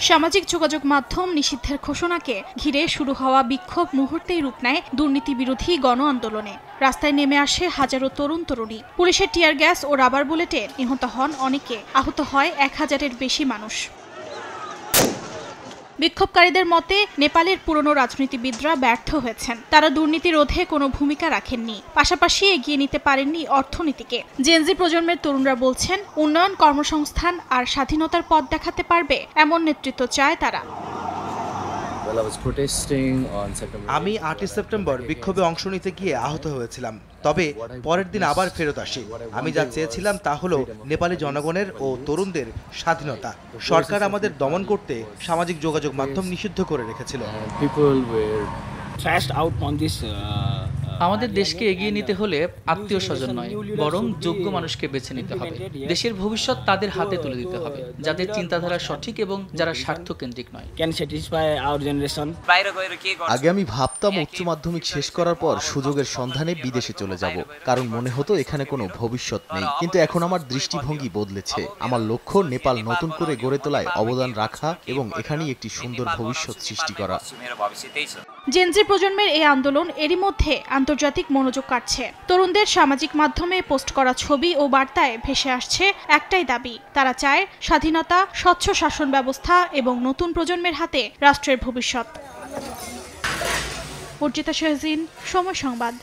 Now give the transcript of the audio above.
সামাজিক যোগাযোগ মাধ্যম নিষিদ্ধের ঘোষণাকে ঘিরে শুরু হওয়া বিক্ষোভ মুহূর্তেই রূপ নেয় দুর্নীতি বিরোধী গণ আন্দোলনে। রাস্তায় নেমে আসে হাজারো তরুণ তরুণী। পুলিশের টিয়ার গ্যাস ও রাবার বুলেটে নিহত হন অনেকে, আহত হয় 1000-এর বেশি মানুষ। বিক্ষোভকারীদের মতে নেপালের পুরনো রাজনীতিবিদরা ব্যর্থ হয়েছেন। তারা দুর্নীতি রোধে কোনো ভূমিকা রাখেননি, পাশাপাশি এগিয়ে নিতে পারেননি অর্থনীতিকে। জেনজি প্রজন্মের তরুণরা বলছেন, উন্নয়ন, কর্মসংস্থান আর স্বাধীনতার পথ দেখাতে পারবে এমন নেতৃত্ব চায় তারা। আমি 8 সেপ্টেম্বর বিক্ষোভে অংশ নিতে গিয়ে আহত হয়েছিলাম, তবে পরের দিন আবার ফেরত আসি। আমি যা চেয়েছিলাম তা হলো নেপালি জনগণের ও তরুণদের স্বাধীনতা। সরকার আমাদের দমন করতে সামাজিক যোগাযোগ মাধ্যম নিষিদ্ধ করে রেখেছিল। আমাদের দেশকে এগিয়ে নিতে হলে আত্মীয় স্বজন নয়, বরং যোগ্য মানুষকে বেছে নিতে হবে। দেশের ভবিষ্যৎ তাদের হাতে তুলে দিতে হবে, যাদের চিন্তাধারা সঠিক এবং যারা স্বার্থ কেন্দ্রিক নয়। আগে আমি ভাবতাম উচ্চ মাধ্যমিক শেষ করার পর সুযোগের সন্ধানে বিদেশে চলে যাব, কারণ মনে হতো এখানে কোনো ভবিষ্যৎ নেই। কিন্তু এখন আমার দৃষ্টিভঙ্গি বদলেছে। আমার লক্ষ্য নেপাল নতুন করে গড়ে তোলায় অবদান রাখা এবং এখানেই একটি সুন্দর ভবিষ্যৎ সৃষ্টি করা। জেনজি প্রজন্মের এই আন্দোলন এরই মধ্যে আন্তর্জাতিক মনোযোগ কাটছে। তরুণদের সামাজিক মাধ্যমে পোস্ট করা ছবি ও বার্তায় ভেসে আসছে একটাই দাবি, তারা চায় স্বাধীনতা, স্বচ্ছ শাসন ব্যবস্থা এবং নতুন প্রজন্মের হাতে রাষ্ট্রের ভবিষ্যৎ। অর্জিতা শাহজিন, সময় সংবাদ।